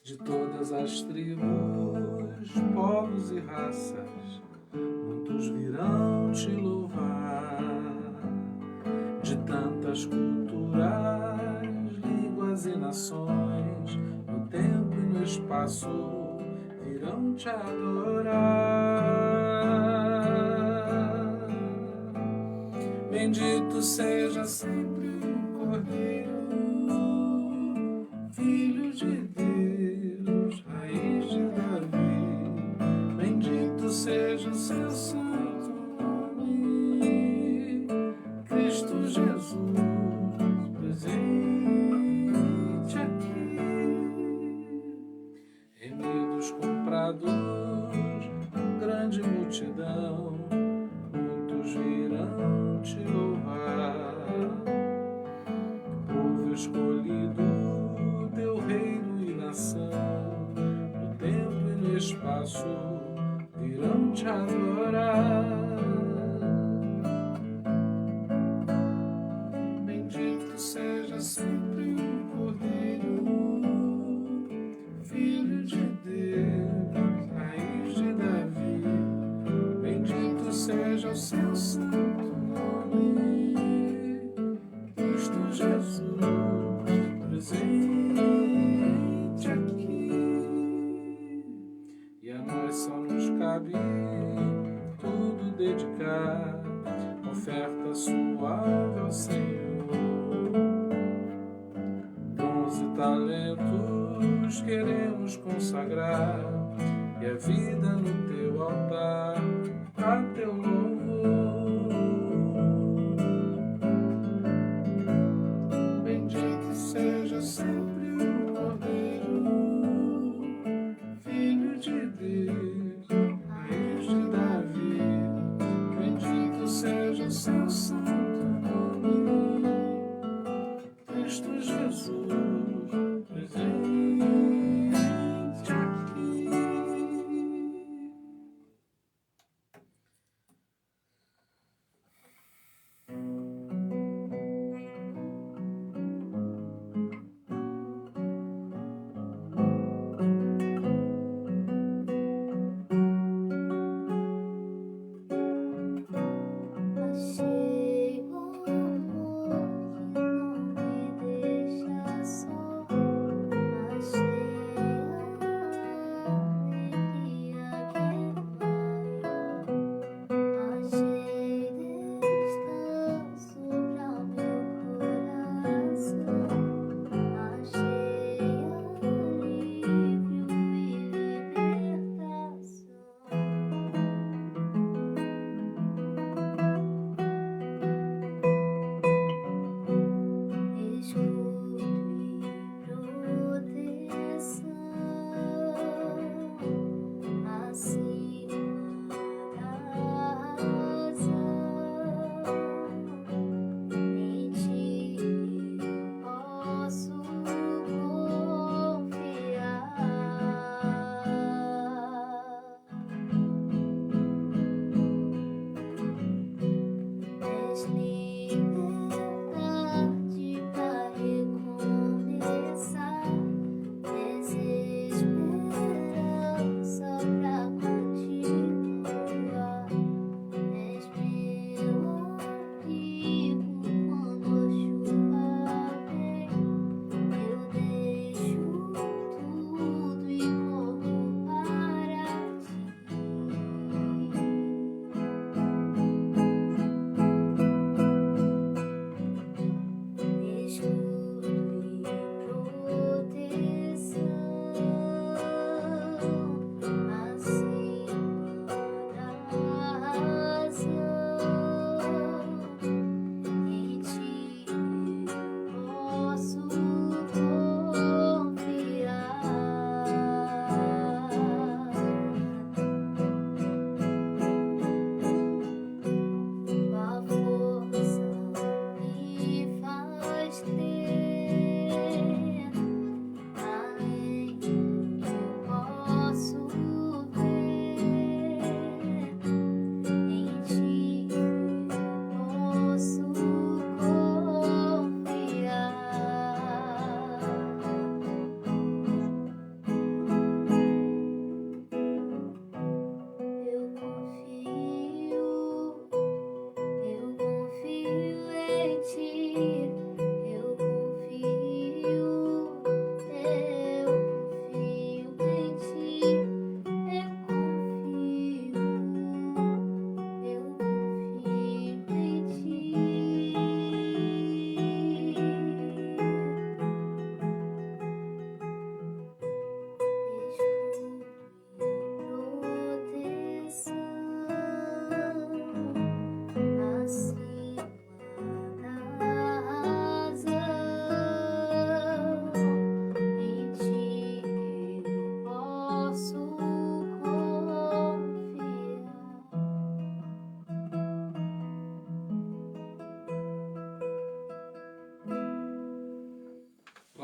de todas as tribos, povos e raças, muitos virão te louvar. De tantas culturas, línguas e nações, no tempo e no espaço, virão te adorar. Bendito seja sempre o Cordeiro, Filho de Deus, raiz de Davi. Bendito seja o seu santo nome, Cristo Jesus, presente aqui. Remidos, comprados, grande multidão, muitos virão te louvar. Povo escolhido, teu reino e nação, no tempo e no espaço, virão te adorar. Bendito seja sempre o Cordeiro, Filho de Deus, raiz de Davi. Bendito seja o seu santo nome, Cristo Jesus, presente aqui. E a nós só nos cabe tudo dedicar, oferta suave ao Senhor. Dons e talentos queremos consagrar, e a vida no teu altar, a teu louvor. Bendito seja sempre o Cordeiro, Filho de Deus, raiz de Davi. Bendito seja o seu santo nome, Cristo Jesus, presente aqui.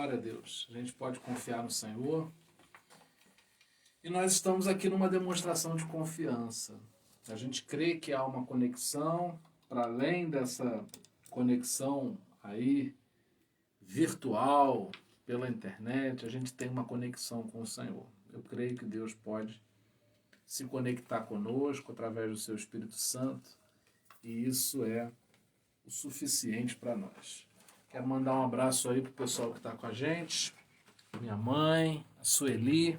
Glória a Deus. A gente pode confiar no Senhor. E nós estamos aqui numa demonstração de confiança. A gente crê que há uma conexão, para além dessa conexão aí virtual, pela internet, a gente tem uma conexão com o Senhor. Eu creio que Deus pode se conectar conosco através do seu Espírito Santo, e isso é o suficiente para nós. Quero mandar um abraço aí para o pessoal que está com a gente, minha mãe, a Sueli,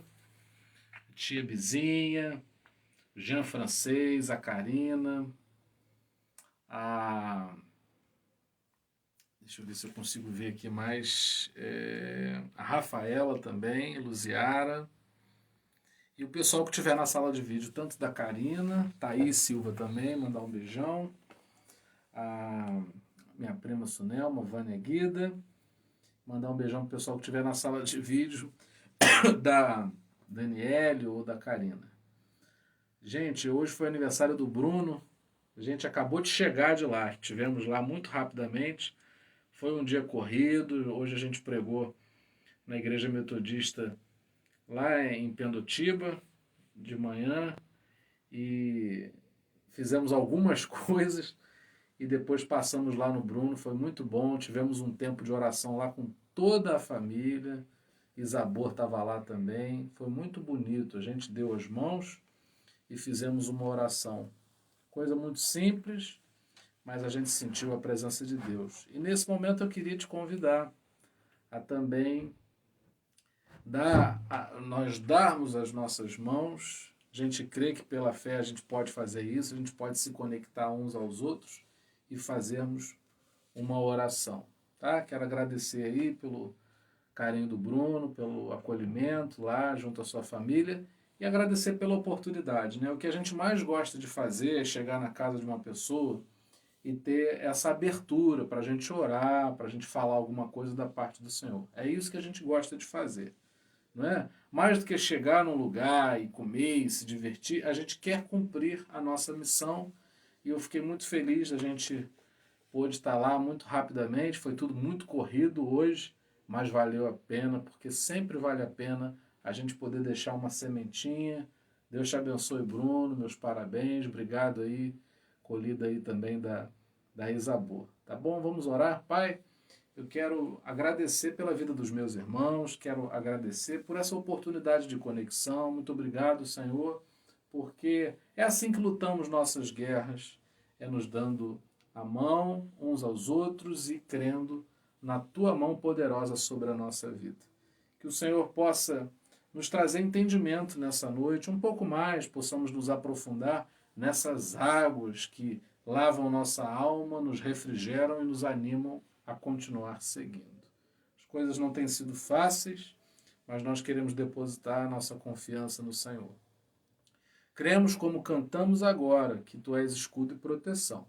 a tia Bizinha, o Jean Francês, a Karina, deixa eu ver se eu consigo ver aqui mais, a Rafaela também, Luziara, e o pessoal que estiver na sala de vídeo, tanto da Karina, Thaís Silva também, mandar um beijão, a minha prima Sunelma, Vânia Guida, mandar um beijão pro pessoal que estiver na sala de vídeo, da Daniele ou da Karina. Gente, hoje foi aniversário do Bruno, a gente acabou de chegar de lá, estivemos lá muito rapidamente, foi um dia corrido, hoje a gente pregou na Igreja Metodista lá em Pendotiba, de manhã, e fizemos algumas coisas, e depois passamos lá no Bruno, foi muito bom, tivemos um tempo de oração lá com toda a família, Isabor estava lá também, foi muito bonito, a gente deu as mãos e fizemos uma oração, coisa muito simples, mas a gente sentiu a presença de Deus. E nesse momento eu queria te convidar a também nós darmos as nossas mãos. A gente crê que pela fé a gente pode fazer isso, a gente pode se conectar uns aos outros e fazermos uma oração. Tá? Quero agradecer aí pelo carinho do Bruno, pelo acolhimento lá junto à sua família e agradecer pela oportunidade. Né? O que a gente mais gosta de fazer é chegar na casa de uma pessoa e ter essa abertura para a gente orar, para a gente falar alguma coisa da parte do Senhor. É isso que a gente gosta de fazer. Não é? Mais do que chegar num lugar e comer e se divertir, a gente quer cumprir a nossa missão. E eu fiquei muito feliz, a gente pôde estar lá muito rapidamente, foi tudo muito corrido hoje, mas valeu a pena, porque sempre vale a pena a gente poder deixar uma sementinha. Deus te abençoe, Bruno, meus parabéns, obrigado aí, colhida aí também da Isabor. Tá bom? Vamos orar? Pai, eu quero agradecer pela vida dos meus irmãos, quero agradecer por essa oportunidade de conexão. Muito obrigado, Senhor, porque é assim que lutamos nossas guerras, é nos dando a mão uns aos outros e crendo na Tua mão poderosa sobre a nossa vida. Que o Senhor possa nos trazer entendimento nessa noite, um pouco mais, possamos nos aprofundar nessas águas que lavam nossa alma, nos refrigeram e nos animam a continuar seguindo. As coisas não têm sido fáceis, mas nós queremos depositar a nossa confiança no Senhor. Cremos, como cantamos agora, que Tu és escudo e proteção.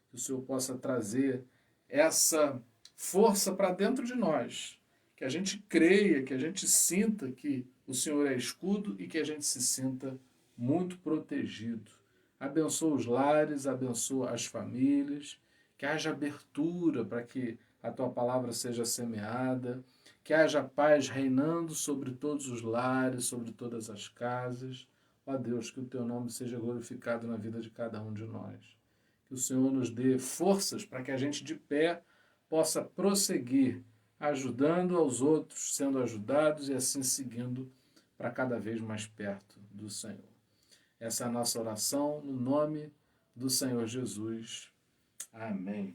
Que o Senhor possa trazer essa força para dentro de nós. Que a gente creia, que a gente sinta que o Senhor é escudo e que a gente se sinta muito protegido. Abençoa os lares, abençoa as famílias, que haja abertura para que a Tua palavra seja semeada, que haja paz reinando sobre todos os lares, sobre todas as casas. Ó Deus, que o Teu nome seja glorificado na vida de cada um de nós. Que o Senhor nos dê forças para que a gente de pé possa prosseguir, ajudando aos outros, sendo ajudados e assim seguindo para cada vez mais perto do Senhor. Essa é a nossa oração no nome do Senhor Jesus. Amém.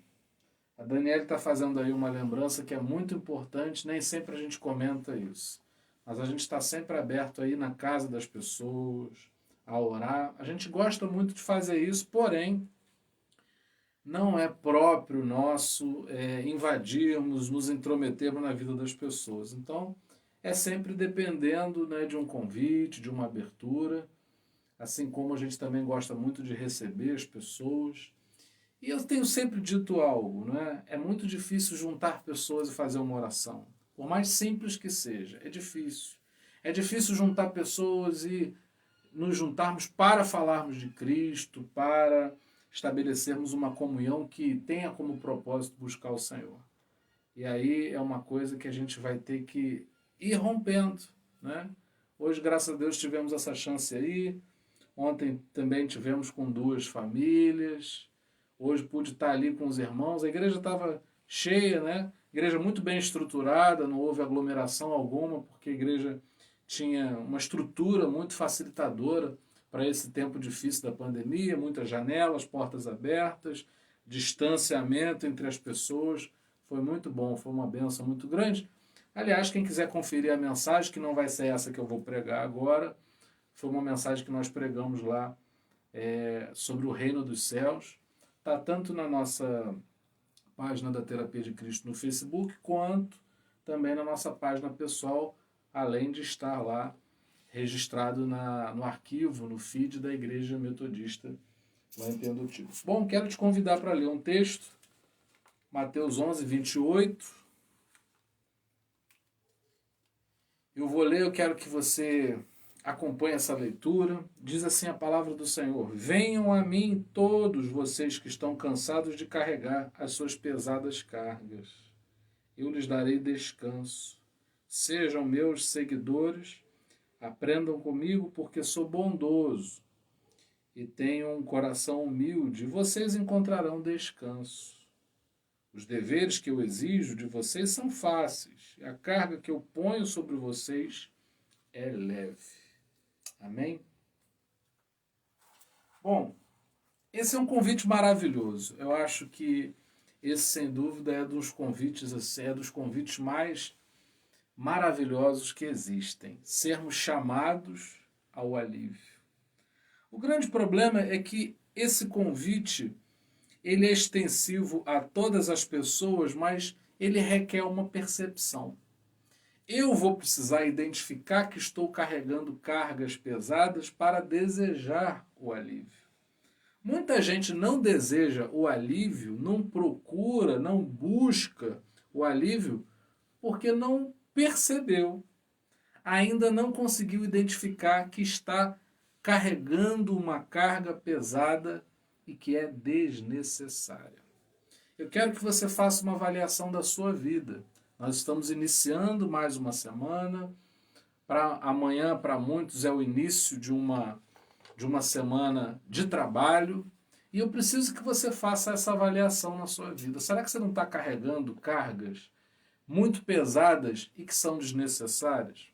A Daniela está fazendo aí uma lembrança que é muito importante, nem sempre a gente comenta isso. Mas a gente está sempre aberto aí na casa das pessoas, a orar. A gente gosta muito de fazer isso, porém, não é próprio nosso invadirmos, nos intrometermos na vida das pessoas. Então, é sempre dependendo, né, de um convite, de uma abertura, assim como a gente também gosta muito de receber as pessoas. E eu tenho sempre dito algo, né? É muito difícil juntar pessoas e fazer uma oração. Por mais simples que seja, é difícil. É difícil juntar pessoas e nos juntarmos para falarmos de Cristo, para estabelecermos uma comunhão que tenha como propósito buscar o Senhor. E aí é uma coisa que a gente vai ter que ir rompendo, né? Hoje, graças a Deus, tivemos essa chance aí. Ontem também tivemos com 2 famílias. Hoje pude estar ali com os irmãos. A igreja estava cheia, né? Igreja muito bem estruturada, não houve aglomeração alguma, porque a igreja tinha uma estrutura muito facilitadora para esse tempo difícil da pandemia, muitas janelas, portas abertas, distanciamento entre as pessoas. Foi muito bom, foi uma benção muito grande. Aliás, quem quiser conferir a mensagem, que não vai ser essa que eu vou pregar agora, foi uma mensagem que nós pregamos lá sobre o reino dos céus. Está tanto na nossa página da Terapia de Cristo no Facebook, quanto também na nossa página pessoal, além de estar lá registrado no arquivo, no feed da Igreja Metodista, lá em Pendotiba. Bom, quero te convidar para ler um texto, Mateus 11, 28. Eu vou ler, eu quero que você acompanhe essa leitura. Diz assim a palavra do Senhor: venham a mim todos vocês que estão cansados de carregar as suas pesadas cargas. Eu lhes darei descanso. Sejam meus seguidores, aprendam comigo, porque sou bondoso e tenho um coração humilde, e vocês encontrarão descanso. Os deveres que eu exijo de vocês são fáceis, e a carga que eu ponho sobre vocês é leve. Amém? Bom, esse é um convite maravilhoso. Eu acho que esse, sem dúvida, é dos convites mais maravilhosos que existem. Sermos chamados ao alívio. O grande problema é que esse convite ele é extensivo a todas as pessoas, mas ele requer uma percepção. Eu vou precisar identificar que estou carregando cargas pesadas para desejar o alívio. Muita gente não deseja o alívio, não procura, não busca o alívio, porque não percebeu, ainda não conseguiu identificar que está carregando uma carga pesada e que é desnecessária. Eu quero que você faça uma avaliação da sua vida. Nós estamos iniciando mais uma semana. Amanhã, para muitos, é o início de uma semana de trabalho. E eu preciso que você faça essa avaliação na sua vida. Será que você não está carregando cargas muito pesadas e que são desnecessárias?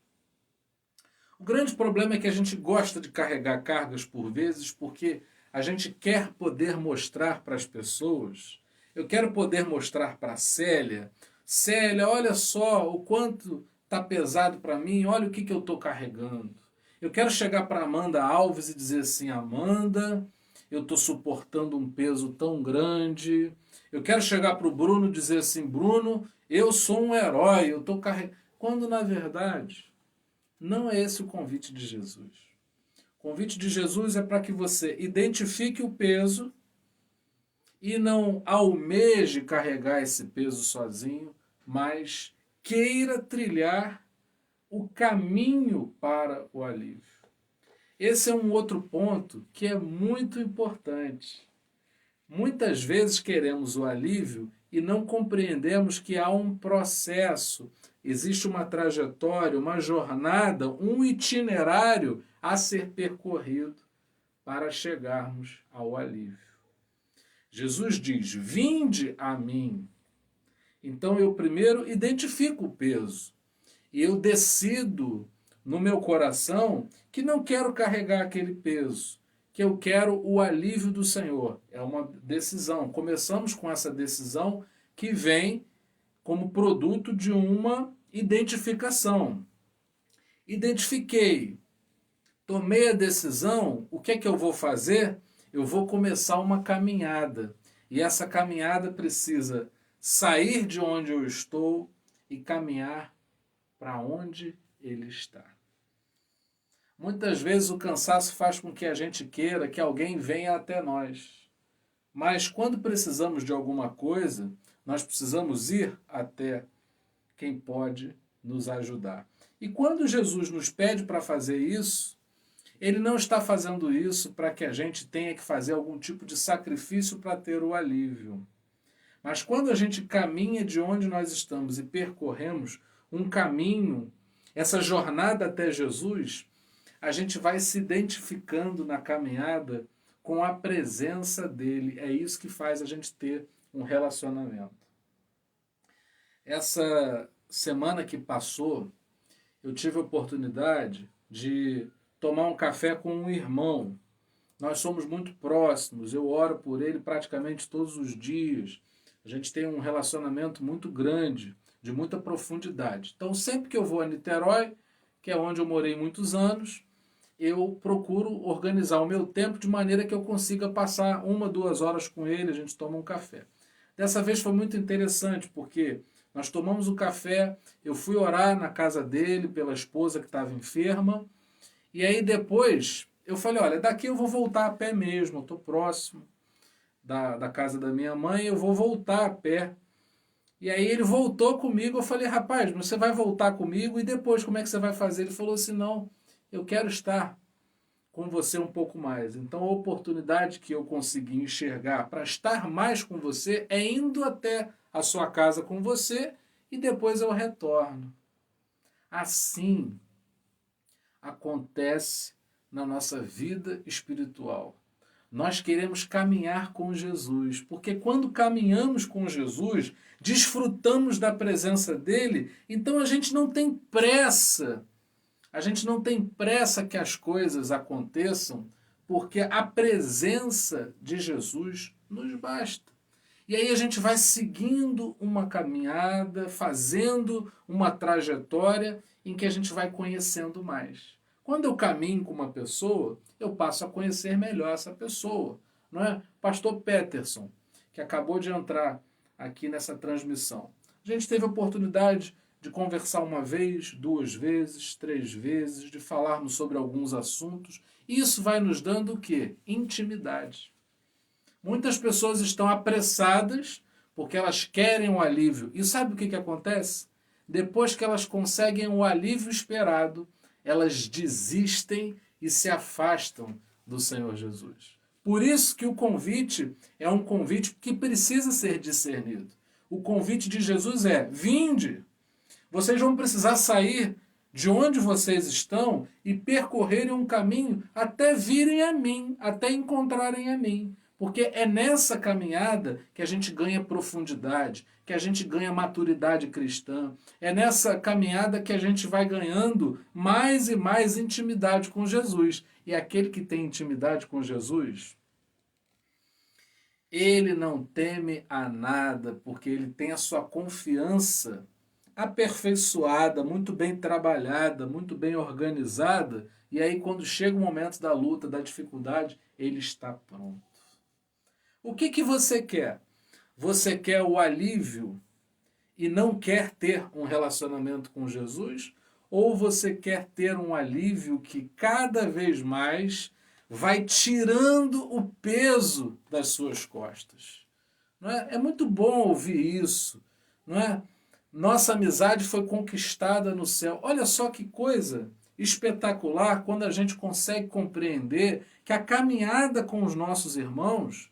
O grande problema é que a gente gosta de carregar cargas por vezes porque a gente quer poder mostrar para as pessoas. Eu quero poder mostrar para a Célia. Célia, olha só o quanto está pesado para mim, olha o que eu estou carregando. Eu quero chegar para Amanda Alves e dizer assim, Amanda, eu estou suportando um peso tão grande. Eu quero chegar para o Bruno e dizer assim, Bruno, eu sou um herói, eu estou carregando. Quando na verdade, não é esse o convite de Jesus. O convite de Jesus é para que você identifique o peso e não almeje carregar esse peso sozinho, mas queira trilhar o caminho para o alívio. Esse é um outro ponto que é muito importante. Muitas vezes queremos o alívio e não compreendemos que há um processo, existe uma trajetória, uma jornada, um itinerário a ser percorrido para chegarmos ao alívio. Jesus diz, vinde a mim. Então eu primeiro identifico o peso e eu decido no meu coração que não quero carregar aquele peso, que eu quero o alívio do Senhor. É uma decisão. Começamos com essa decisão que vem como produto de uma identificação. Identifiquei, tomei a decisão, o que é que eu vou fazer? Eu vou começar uma caminhada. E essa caminhada precisa sair de onde eu estou e caminhar para onde ele está. Muitas vezes o cansaço faz com que a gente queira que alguém venha até nós. Mas quando precisamos de alguma coisa, nós precisamos ir até quem pode nos ajudar. E quando Jesus nos pede para fazer isso, ele não está fazendo isso para que a gente tenha que fazer algum tipo de sacrifício para ter o alívio. Mas quando a gente caminha de onde nós estamos e percorremos um caminho, essa jornada até Jesus, a gente vai se identificando na caminhada com a presença dele. É isso que faz a gente ter um relacionamento. Essa semana que passou, eu tive a oportunidade de tomar um café com um irmão. Nós somos muito próximos, eu oro por ele praticamente todos os dias. A gente tem um relacionamento muito grande, de muita profundidade. Então, sempre que eu vou a Niterói, que é onde eu morei muitos anos, eu procuro organizar o meu tempo de maneira que eu consiga passar 1, 2 horas com ele, a gente toma um café. Dessa vez foi muito interessante, porque nós tomamos o café, eu fui orar na casa dele pela esposa que estava enferma, e aí depois eu falei, olha, daqui eu vou voltar a pé mesmo, eu estou próximo da casa da minha mãe, eu vou voltar a pé. E aí ele voltou comigo, eu falei, rapaz, você vai voltar comigo e depois como é que você vai fazer? Ele falou assim, não, eu quero estar com você um pouco mais. Então a oportunidade que eu consegui enxergar para estar mais com você é indo até a sua casa com você e depois eu retorno. Assim acontece na nossa vida espiritual. Nós queremos caminhar com Jesus, porque quando caminhamos com Jesus, desfrutamos da presença dele, então a gente não tem pressa. A gente não tem pressa que as coisas aconteçam, porque a presença de Jesus nos basta. E aí a gente vai seguindo uma caminhada, fazendo uma trajetória em que a gente vai conhecendo mais. Quando eu caminho com uma pessoa, eu passo a conhecer melhor essa pessoa. Não é? Pastor Peterson, que acabou de entrar aqui nessa transmissão. A gente teve a oportunidade de conversar 1 vez, 2 vezes, 3 vezes, de falarmos sobre alguns assuntos. E isso vai nos dando o quê? Intimidade. Muitas pessoas estão apressadas porque elas querem um alívio. E sabe o que acontece? Depois que elas conseguem o alívio esperado, elas desistem e se afastam do Senhor Jesus. Por isso que o convite é um convite que precisa ser discernido. O convite de Jesus é, vinde. Vocês vão precisar sair de onde vocês estão e percorrerem um caminho até virem a mim, até encontrarem a mim. Porque é nessa caminhada que a gente ganha profundidade, que a gente ganha maturidade cristã. É nessa caminhada que a gente vai ganhando mais e mais intimidade com Jesus. E aquele que tem intimidade com Jesus, ele não teme a nada, porque ele tem a sua confiança aperfeiçoada, muito bem trabalhada, muito bem organizada. E aí quando chega o momento da luta, da dificuldade, ele está pronto. O que você quer? Você quer o alívio e não quer ter um relacionamento com Jesus? Ou você quer ter um alívio que cada vez mais vai tirando o peso das suas costas? Não é? É muito bom ouvir isso. Não é? Nossa amizade foi conquistada no céu. Olha só que coisa espetacular quando a gente consegue compreender que a caminhada com os nossos irmãos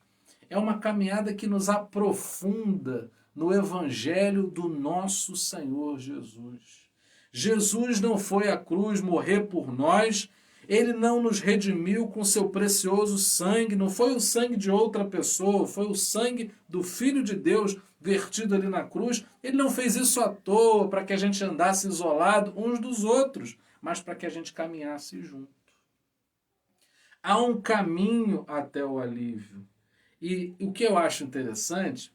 é uma caminhada que nos aprofunda no Evangelho do nosso Senhor Jesus. Jesus não foi à cruz morrer por nós, ele não nos redimiu com seu precioso sangue, não foi o sangue de outra pessoa, foi o sangue do Filho de Deus vertido ali na cruz. Ele não fez isso à toa para que a gente andasse isolado uns dos outros, mas para que a gente caminhasse junto. Há um caminho até o alívio. E o que eu acho interessante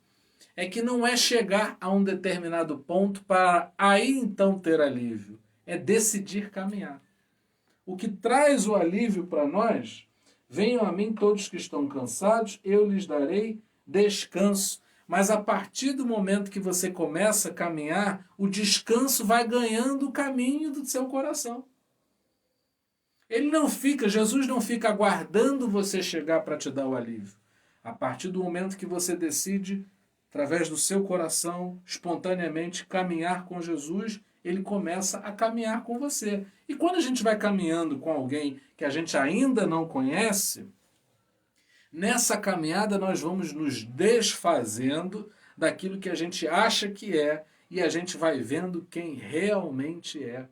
é que não é chegar a um determinado ponto para aí então ter alívio. É decidir caminhar. O que traz o alívio para nós, venham a mim todos que estão cansados, eu lhes darei descanso. Mas a partir do momento que você começa a caminhar, o descanso vai ganhando o caminho do seu coração. Jesus não fica aguardando você chegar para te dar o alívio. A partir do momento que você decide, através do seu coração, espontaneamente caminhar com Jesus, ele começa a caminhar com você. E quando a gente vai caminhando com alguém que a gente ainda não conhece, nessa caminhada nós vamos nos desfazendo daquilo que a gente acha que é, e a gente vai vendo quem realmente é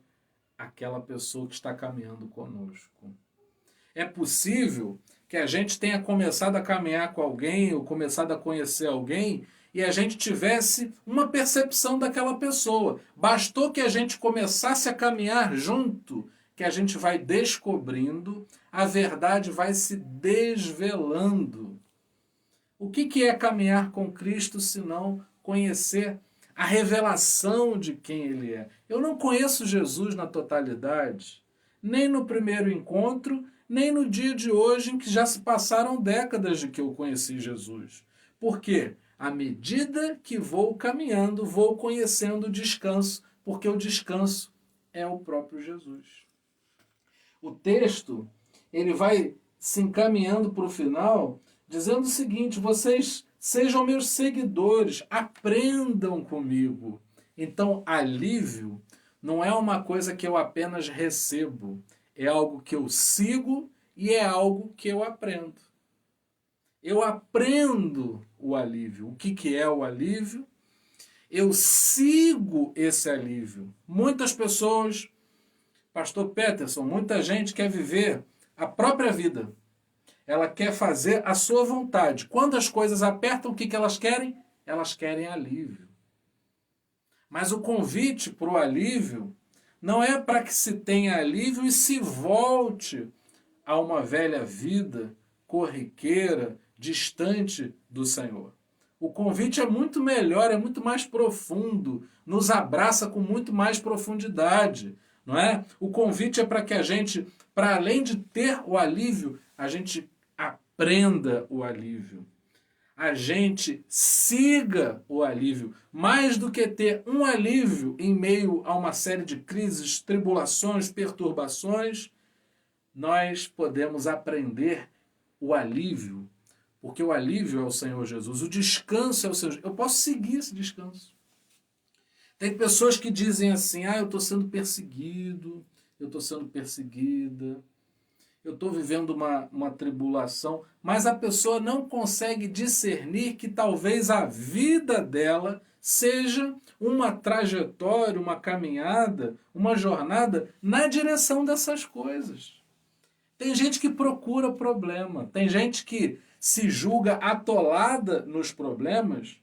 aquela pessoa que está caminhando conosco. É possível que a gente tenha começado a caminhar com alguém ou começado a conhecer alguém e a gente tivesse uma percepção daquela pessoa. Bastou que a gente começasse a caminhar junto, que a gente vai descobrindo, a verdade vai se desvelando. O que é caminhar com Cristo senão conhecer a revelação de quem Ele é? Eu não conheço Jesus na totalidade, nem no primeiro encontro, nem no dia de hoje, em que já se passaram décadas de que eu conheci Jesus. Por quê? À medida que vou caminhando, vou conhecendo o descanso, porque o descanso é o próprio Jesus. O texto, ele vai se encaminhando para o final, dizendo o seguinte: vocês sejam meus seguidores, aprendam comigo. Então, alívio não é uma coisa que eu apenas recebo, é algo que eu sigo e é algo que eu aprendo. Eu aprendo o alívio. O que é o alívio? Eu sigo esse alívio. Muitas pessoas, Pastor Peterson, muita gente quer viver a própria vida. Ela quer fazer a sua vontade. Quando as coisas apertam, o que elas querem? Elas querem alívio. Mas o convite para o alívio não é para que se tenha alívio e se volte a uma velha vida corriqueira, distante do Senhor. O convite é muito melhor, é muito mais profundo, nos abraça com muito mais profundidade, não é? O convite é para que a gente, para além de ter o alívio, a gente aprenda o alívio. A gente siga o alívio. Mais do que ter um alívio em meio a uma série de crises, tribulações, perturbações, nós podemos aprender o alívio, porque o alívio é o Senhor Jesus, o descanso é o Senhor Jesus. Eu posso seguir esse descanso. Tem pessoas que dizem assim: eu estou sendo perseguido, eu estou sendo perseguida, eu estou vivendo uma tribulação, mas a pessoa não consegue discernir que talvez a vida dela seja uma trajetória, uma caminhada, uma jornada na direção dessas coisas. Tem gente que procura problema, tem gente que se julga atolada nos problemas,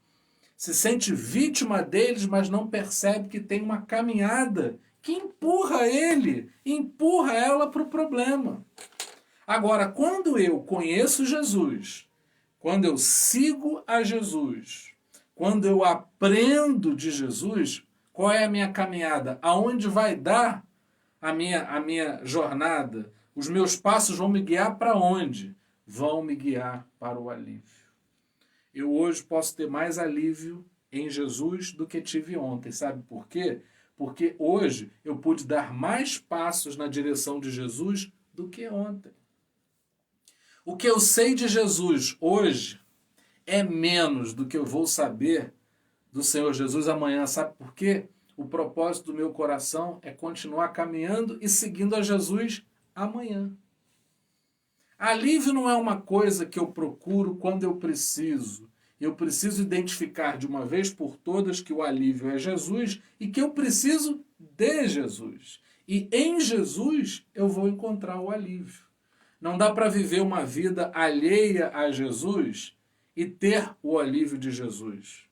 se sente vítima deles, mas não percebe que tem uma caminhada que empurra ele, empurra ela para o problema. Agora, quando eu conheço Jesus, quando eu sigo a Jesus, quando eu aprendo de Jesus, qual é a minha caminhada? Aonde vai dar a minha jornada? Os meus passos vão me guiar para onde? Vão me guiar para o alívio. Eu hoje posso ter mais alívio em Jesus do que tive ontem. Sabe por quê? Porque hoje eu pude dar mais passos na direção de Jesus do que ontem. O que eu sei de Jesus hoje é menos do que eu vou saber do Senhor Jesus amanhã. Sabe por quê? O propósito do meu coração é continuar caminhando e seguindo a Jesus amanhã. Alívio não é uma coisa que eu procuro quando eu preciso. Eu preciso identificar de uma vez por todas que o alívio é Jesus e que eu preciso de Jesus. E em Jesus eu vou encontrar o alívio. Não dá para viver uma vida alheia a Jesus e ter o alívio de Jesus.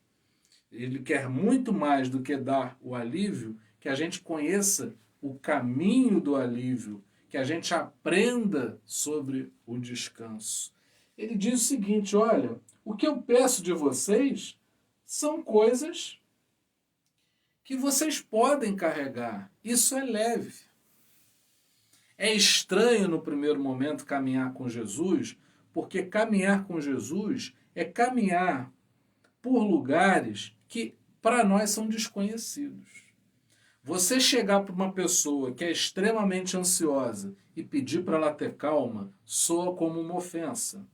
Ele quer muito mais do que dar o alívio, que a gente conheça o caminho do alívio, que a gente aprenda sobre o descanso. Ele diz o seguinte: olha, o que eu peço de vocês são coisas que vocês podem carregar. Isso é leve. É estranho no primeiro momento caminhar com Jesus, porque caminhar com Jesus é caminhar por lugares que para nós são desconhecidos. Você chegar para uma pessoa que é extremamente ansiosa e pedir para ela ter calma, soa como uma ofensa.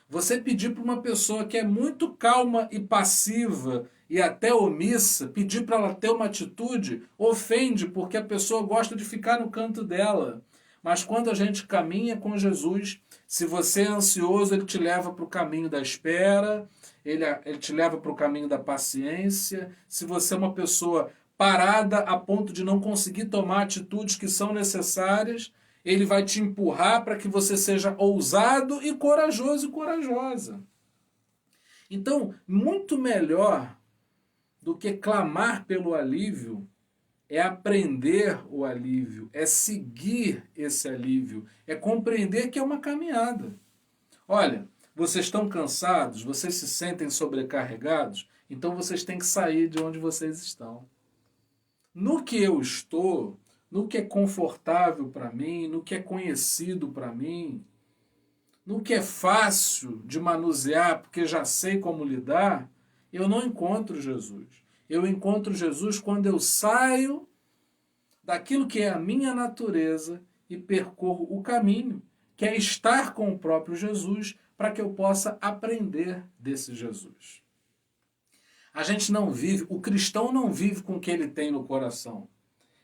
Você pedir para uma pessoa que é muito calma e passiva e até omissa, pedir para ela ter uma atitude, ofende, porque a pessoa gosta de ficar no canto dela. Mas quando a gente caminha com Jesus, se você é ansioso, ele te leva para o caminho da espera, ele te leva para o caminho da paciência. Se você é uma pessoa parada a ponto de não conseguir tomar atitudes que são necessárias, ele vai te empurrar para que você seja ousado e corajoso e corajosa. Então, muito melhor do que clamar pelo alívio é aprender o alívio, é seguir esse alívio, é compreender que é uma caminhada. Olha, vocês estão cansados, vocês se sentem sobrecarregados, então vocês têm que sair de onde vocês estão. No que eu estou, no que é confortável para mim, no que é conhecido para mim, no que é fácil de manusear, porque já sei como lidar, eu não encontro Jesus. Eu encontro Jesus quando eu saio daquilo que é a minha natureza e percorro o caminho, que é estar com o próprio Jesus, para que eu possa aprender desse Jesus. A gente não vive, o cristão não vive com o que ele tem no coração.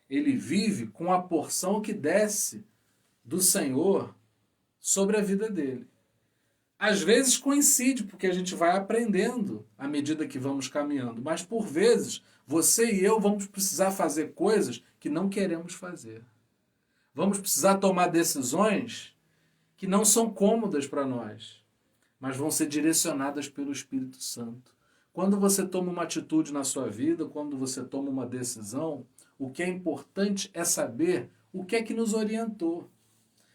Ele vive com a porção que desce do Senhor sobre a vida dele. Às vezes coincide, porque a gente vai aprendendo à medida que vamos caminhando. Mas por vezes, você e eu vamos precisar fazer coisas que não queremos fazer. Vamos precisar tomar decisões que não são cômodas para nós, mas vão ser direcionadas pelo Espírito Santo. Quando você toma uma atitude na sua vida, quando você toma uma decisão, o que é importante é saber o que é que nos orientou.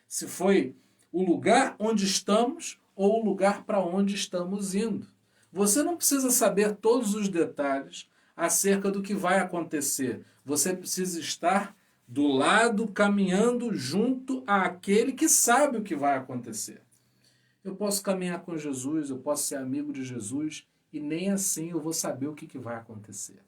Se foi o lugar onde estamos ou o lugar para onde estamos indo. Você não precisa saber todos os detalhes acerca do que vai acontecer. Você precisa estar do lado, caminhando junto àquele que sabe o que vai acontecer. Eu posso caminhar com Jesus, eu posso ser amigo de Jesus, e nem assim eu vou saber o que vai acontecer.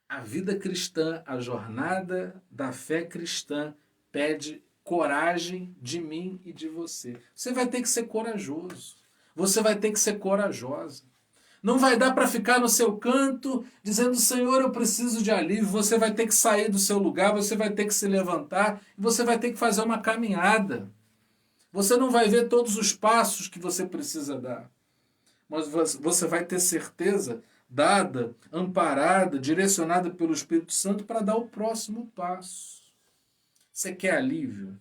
A vida cristã, a jornada da fé cristã pede coragem de mim e de você. Você vai ter que ser corajoso. Você vai ter que ser corajosa. Não vai dar para ficar no seu canto dizendo, Senhor, eu preciso de alívio. Você vai ter que sair do seu lugar, você vai ter que se levantar e você vai ter que fazer uma caminhada. Você não vai ver todos os passos que você precisa dar. Mas você vai ter certeza dada, amparada, direcionada pelo Espírito Santo para dar o próximo passo. Você quer alívio?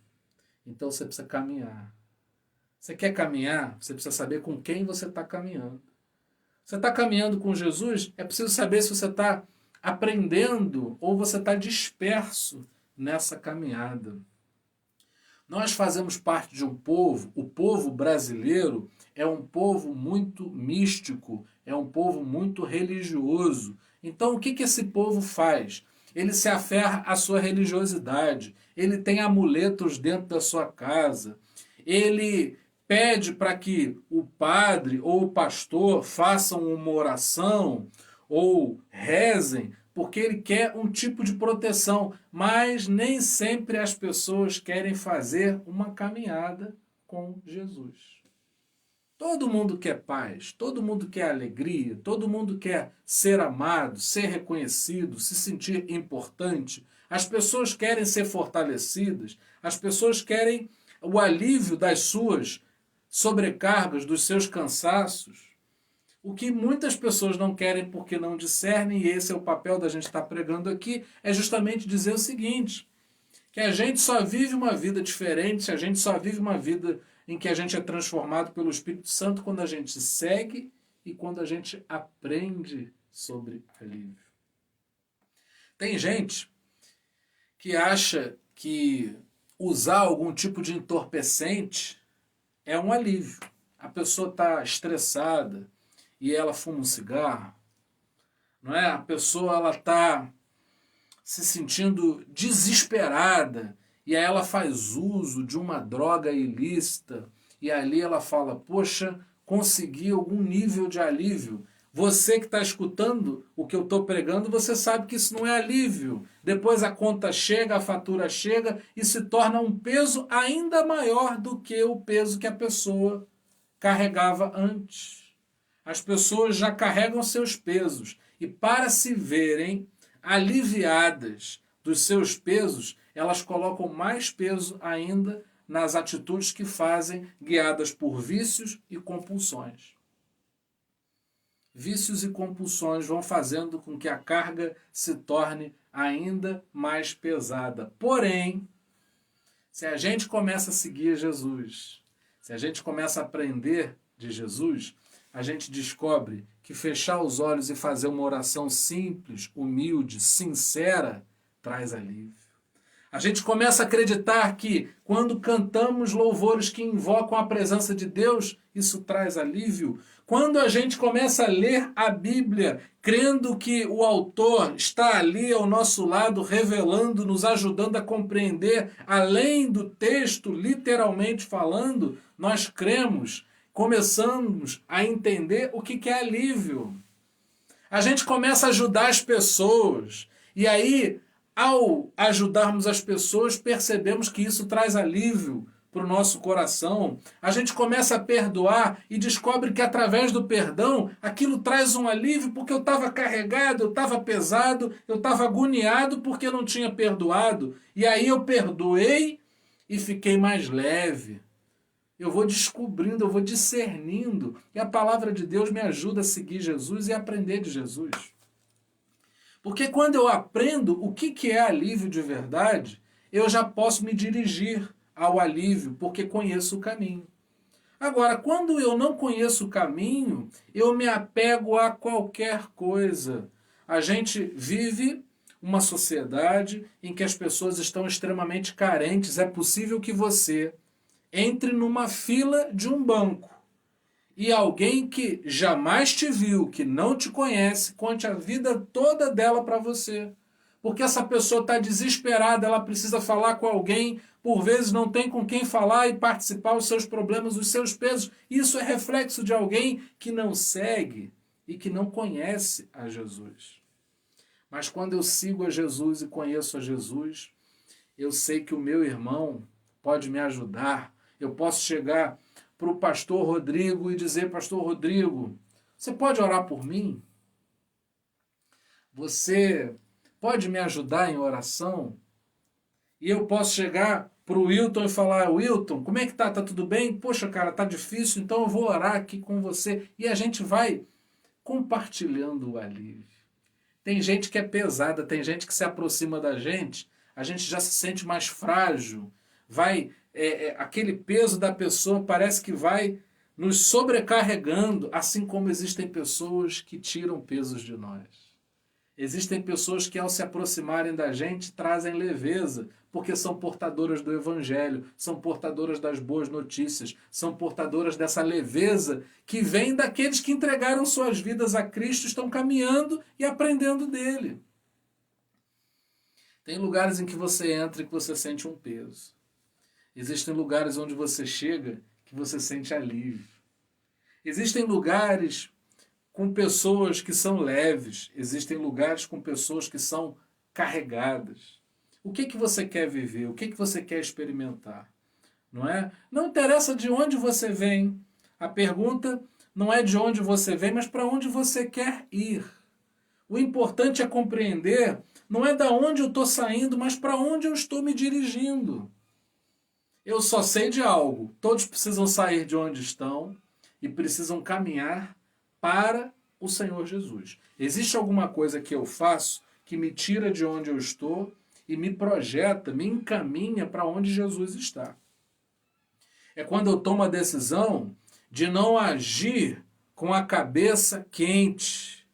Então você precisa caminhar. Você quer caminhar? Você precisa saber com quem você está caminhando. Você está caminhando com Jesus? É preciso saber se você está aprendendo ou você está disperso nessa caminhada. Nós fazemos parte de um povo, o povo brasileiro é um povo muito místico, é um povo muito religioso. Então o que esse povo faz? Ele se aferra à sua religiosidade, ele tem amuletos dentro da sua casa, ele pede para que o padre ou o pastor façam uma oração ou rezem, porque ele quer um tipo de proteção, mas nem sempre as pessoas querem fazer uma caminhada com Jesus. Todo mundo quer paz, todo mundo quer alegria, todo mundo quer ser amado, ser reconhecido, se sentir importante. As pessoas querem ser fortalecidas, as pessoas querem o alívio das suas sobrecargas, dos seus cansaços. O que muitas pessoas não querem porque não discernem, e esse é o papel da gente estar pregando aqui, é justamente dizer o seguinte, que a gente só vive uma vida diferente, a gente só vive uma vida em que a gente é transformado pelo Espírito Santo quando a gente segue e quando a gente aprende sobre alívio. Tem gente que acha que usar algum tipo de entorpecente é um alívio. A pessoa está estressada e ela fuma um cigarro, não é? A pessoa ela está se sentindo desesperada e aí ela faz uso de uma droga ilícita e ali ela fala, poxa, consegui algum nível de alívio. Você que está escutando o que eu estou pregando, você sabe que isso não é alívio. Depois a conta chega, a fatura chega e se torna um peso ainda maior do que o peso que a pessoa carregava antes. As pessoas já carregam seus pesos e para se verem aliviadas dos seus pesos, elas colocam mais peso ainda nas atitudes que fazem, guiadas por vícios e compulsões. Vícios e compulsões vão fazendo com que a carga se torne ainda mais pesada. Porém, se a gente começa a seguir Jesus, se a gente começa a aprender de Jesus, a gente descobre que fechar os olhos e fazer uma oração simples, humilde, sincera, traz alívio. A gente começa a acreditar que quando cantamos louvores que invocam a presença de Deus, isso traz alívio. Quando a gente começa a ler a Bíblia, crendo que o autor está ali ao nosso lado, revelando, nos ajudando a compreender, além do texto literalmente falando, nós cremos, começamos a entender o que é alívio. A gente começa a ajudar as pessoas, e aí, ao ajudarmos as pessoas, percebemos que isso traz alívio para o nosso coração. A gente começa a perdoar e descobre que através do perdão, aquilo traz um alívio porque eu estava carregado, eu estava pesado, eu estava agoniado porque eu não tinha perdoado. E aí eu perdoei e fiquei mais leve. Eu vou descobrindo, eu vou discernindo. E a palavra de Deus me ajuda a seguir Jesus e a aprender de Jesus. Porque quando eu aprendo o que é alívio de verdade, eu já posso me dirigir ao alívio, porque conheço o caminho. Agora, quando eu não conheço o caminho, eu me apego a qualquer coisa. A gente vive uma sociedade em que as pessoas estão extremamente carentes. É possível que você entre numa fila de um banco e alguém que jamais te viu, que não te conhece, conte a vida toda dela para você. Porque essa pessoa está desesperada, ela precisa falar com alguém, por vezes não tem com quem falar e participar os seus problemas, os seus pesos. Isso é reflexo de alguém que não segue e que não conhece a Jesus. Mas quando eu sigo a Jesus e conheço a Jesus, eu sei que o meu irmão pode me ajudar. Eu posso chegar para o pastor Rodrigo e dizer: pastor Rodrigo, você pode orar por mim? Você pode me ajudar em oração? E eu posso chegar para o Wilton e falar: Wilton, como é que tá? Tá tudo bem? Poxa, cara, tá difícil, então eu vou orar aqui com você. E a gente vai compartilhando o alívio. Tem gente que é pesada, tem gente que se aproxima da gente, a gente já se sente mais frágil, vai, aquele peso da pessoa parece que vai nos sobrecarregando, assim como existem pessoas que tiram pesos de nós. Existem pessoas que, ao se aproximarem da gente, trazem leveza, porque são portadoras do Evangelho, são portadoras das boas notícias, são portadoras dessa leveza que vem daqueles que entregaram suas vidas a Cristo, estão caminhando e aprendendo dele. Tem lugares em que você entra e que você sente um peso. Existem lugares onde você chega que você sente alívio. Existem lugares com pessoas que são leves, existem lugares com pessoas que são carregadas. O que você quer viver? O que você quer experimentar? Não é? Não interessa de onde você vem. A pergunta não é de onde você vem, mas para onde você quer ir. O importante é compreender, não é da onde eu estou saindo, mas para onde eu estou me dirigindo. Eu só sei de algo. Todos precisam sair de onde estão e precisam caminhar para o Senhor Jesus. Existe alguma coisa que eu faço que me tira de onde eu estou e me projeta, me encaminha para onde Jesus está. É quando eu tomo a decisão de não agir com a cabeça quente.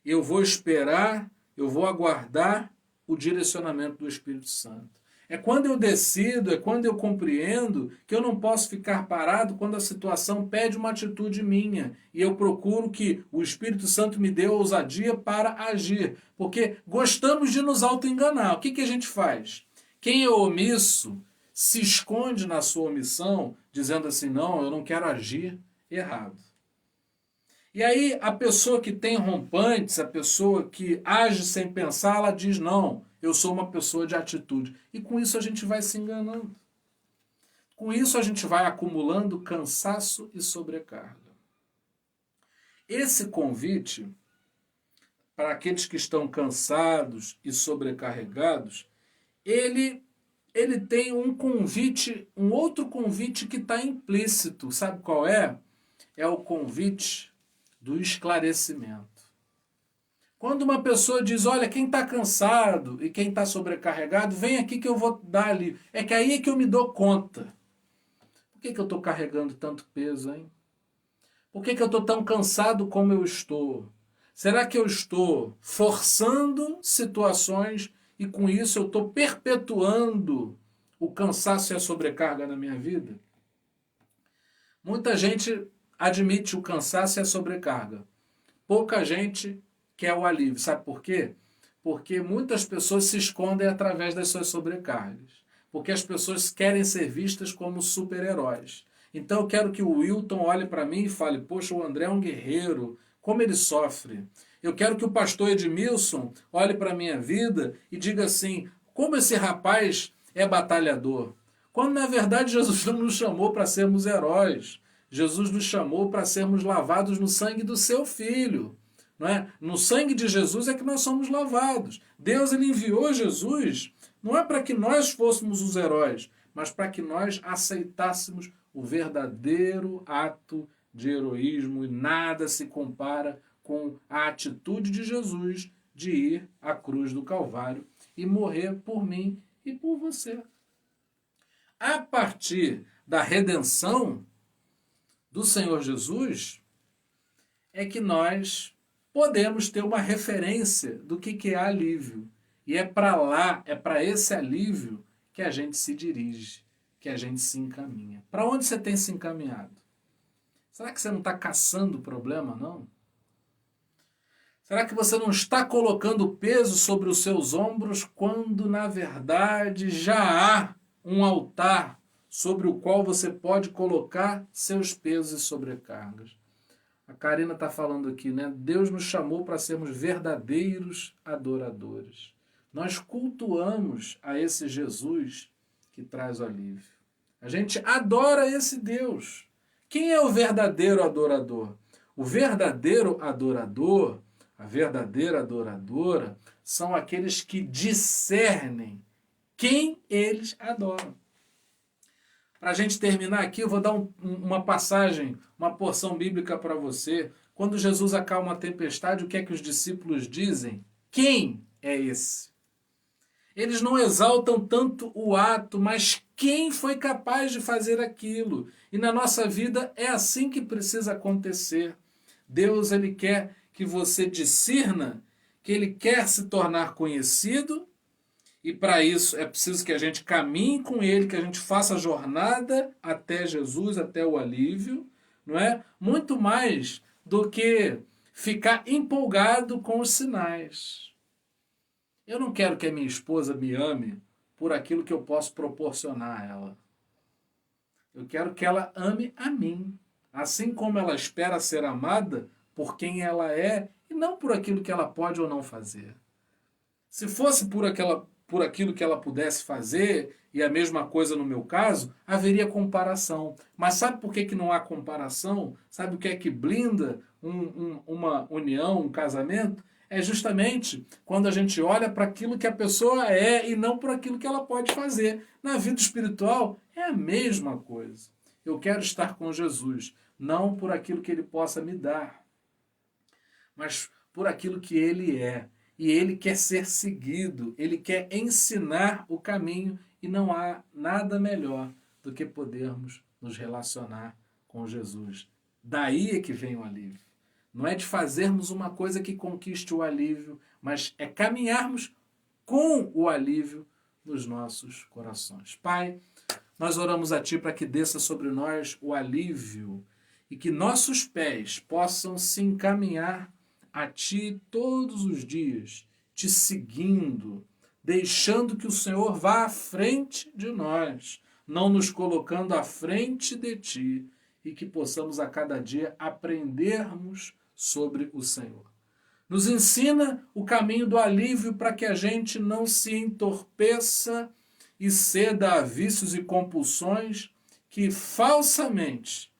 Eu vou esperar, eu vou aguardar o direcionamento do Espírito Santo. É quando eu decido, é quando eu compreendo que eu não posso ficar parado quando a situação pede uma atitude minha. E eu procuro que o Espírito Santo me dê ousadia para agir. Porque gostamos de nos auto-enganar. O que a gente faz? Quem é omisso se esconde na sua omissão, dizendo assim: não, eu não quero agir errado. E aí a pessoa que tem rompantes, a pessoa que age sem pensar, ela diz: não, eu sou uma pessoa de atitude. E com isso a gente vai se enganando. Com isso a gente vai acumulando cansaço e sobrecarga. Esse convite, para aqueles que estão cansados e sobrecarregados, ele ele tem um convite, um outro convite que está implícito. Sabe qual é? É o convite do esclarecimento. Quando uma pessoa diz, olha, quem está cansado e quem está sobrecarregado, vem aqui que eu vou dar ali. É que aí é que eu me dou conta. Por que eu estou carregando tanto peso, hein? Por que eu estou tão cansado como eu estou? Será que eu estou forçando situações e com isso eu estou perpetuando o cansaço e a sobrecarga na minha vida? Muita gente admite o cansaço e a sobrecarga. Pouca gente quer o alívio. Sabe por quê? Porque muitas pessoas se escondem através das suas sobrecargas. Porque as pessoas querem ser vistas como super-heróis. Então eu quero que o Wilton olhe para mim e fale, poxa, o André é um guerreiro, como ele sofre. Eu quero que o pastor Edmilson olhe para a minha vida e diga assim, como esse rapaz é batalhador. Quando na verdade Jesus não nos chamou para sermos heróis. Jesus nos chamou para sermos lavados no sangue do seu Filho. Não é? No sangue de Jesus é que nós somos lavados. Deus ele enviou Jesus, não é para que nós fôssemos os heróis, mas para que nós aceitássemos o verdadeiro ato de heroísmo, e nada se compara com a atitude de Jesus de ir à cruz do Calvário e morrer por mim e por você. A partir da redenção do Senhor Jesus, é que nós podemos ter uma referência do que é alívio. E é para lá, é para esse alívio que a gente se dirige, que a gente se encaminha. Para onde você tem se encaminhado? Será que você não está caçando o problema, não? Será que você não está colocando peso sobre os seus ombros quando, na verdade, já há um altar sobre o qual você pode colocar seus pesos e sobrecargas? A Karina está falando aqui, né? Deus nos chamou para sermos verdadeiros adoradores. Nós cultuamos a esse Jesus que traz o alívio. A gente adora esse Deus. Quem é o verdadeiro adorador? O verdadeiro adorador, a verdadeira adoradora, são aqueles que discernem quem eles adoram. Para a gente terminar aqui, eu vou dar uma passagem, uma porção bíblica para você. Quando Jesus acalma a tempestade, o que é que os discípulos dizem? Quem é esse? Eles não exaltam tanto o ato, mas quem foi capaz de fazer aquilo? E na nossa vida é assim que precisa acontecer. Deus ele quer que você discirna, que ele quer se tornar conhecido, e para isso é preciso que a gente caminhe com ele, que a gente faça a jornada até Jesus, até o alívio, não é? Muito mais do que ficar empolgado com os sinais. Eu não quero que a minha esposa me ame por aquilo que eu posso proporcionar a ela. Eu quero que ela ame a mim, assim como ela espera ser amada por quem ela é e não por aquilo que ela pode ou não fazer. Se fosse por aquilo que ela pudesse fazer, e a mesma coisa no meu caso, haveria comparação. Mas sabe por que não há comparação? Sabe o que é que blinda uma união, um casamento? É justamente quando a gente olha para aquilo que a pessoa é e não para aquilo que ela pode fazer. Na vida espiritual é a mesma coisa. Eu quero estar com Jesus, não por aquilo que ele possa me dar, mas por aquilo que ele é. E ele quer ser seguido, ele quer ensinar o caminho e não há nada melhor do que podermos nos relacionar com Jesus. Daí é que vem o alívio. Não é de fazermos uma coisa que conquiste o alívio, mas é caminharmos com o alívio nos nossos corações. Pai, nós oramos a Ti para que desça sobre nós o alívio e que nossos pés possam se encaminhar a Ti todos os dias, Te seguindo, deixando que o Senhor vá à frente de nós, não nos colocando à frente de Ti, e que possamos a cada dia aprendermos sobre o Senhor. Nos ensina o caminho do alívio para que a gente não se entorpeça e ceda a vícios e compulsões que falsamente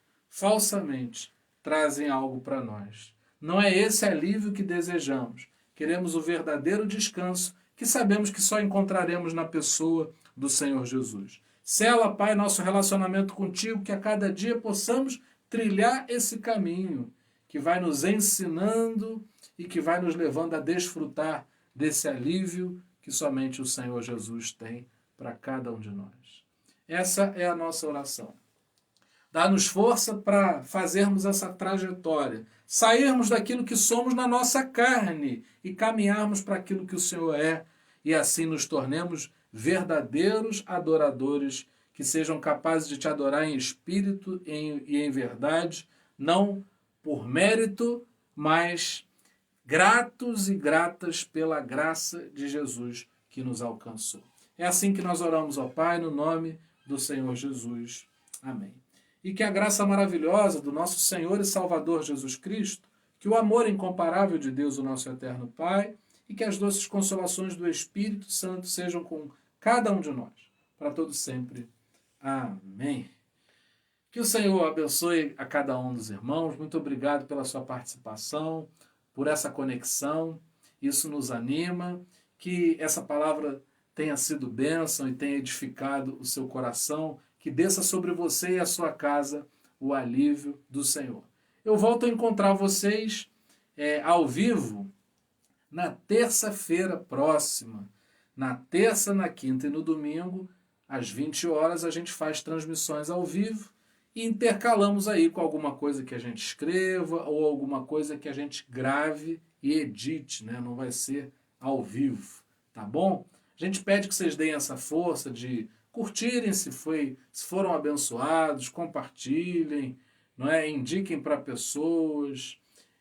trazem algo para nós. Não é esse alívio que desejamos. Queremos o verdadeiro descanso que sabemos que só encontraremos na pessoa do Senhor Jesus. Sela, Pai, nosso relacionamento contigo, que a cada dia possamos trilhar esse caminho que vai nos ensinando e que vai nos levando a desfrutar desse alívio que somente o Senhor Jesus tem para cada um de nós. Essa é a nossa oração. Dá-nos força para fazermos essa trajetória, sairmos daquilo que somos na nossa carne e caminharmos para aquilo que o Senhor é, e assim nos tornemos verdadeiros adoradores que sejam capazes de te adorar em espírito e em verdade, não por mérito, mas gratos e gratas pela graça de Jesus que nos alcançou. É assim que nós oramos, ó Pai, no nome do Senhor Jesus. Amém. E que a graça maravilhosa do nosso Senhor e Salvador Jesus Cristo, que o amor incomparável de Deus, o nosso eterno Pai, e que as doces consolações do Espírito Santo sejam com cada um de nós, para todo sempre. Amém. Que o Senhor abençoe a cada um dos irmãos. Muito obrigado pela sua participação, por essa conexão. Isso nos anima. Que essa palavra tenha sido bênção e tenha edificado o seu coração. Que desça sobre você e a sua casa o alívio do Senhor. Eu volto a encontrar vocês ao vivo na terça-feira próxima. Na terça, na quinta e no domingo, às 20 horas, a gente faz transmissões ao vivo e intercalamos aí com alguma coisa que a gente escreva ou alguma coisa que a gente grave e edite, né? Não vai ser ao vivo, tá bom? A gente pede que vocês deem essa força de curtirem se foram abençoados, compartilhem, não é? Indiquem para pessoas.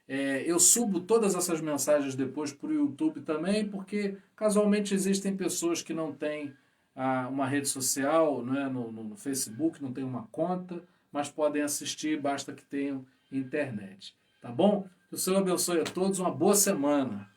Eu subo todas essas mensagens depois para o YouTube também, porque casualmente existem pessoas que não têm uma rede social, não é? No Facebook, não tem uma conta, mas podem assistir, basta que tenham internet. Tá bom? Que o Senhor abençoe a todos, uma boa semana.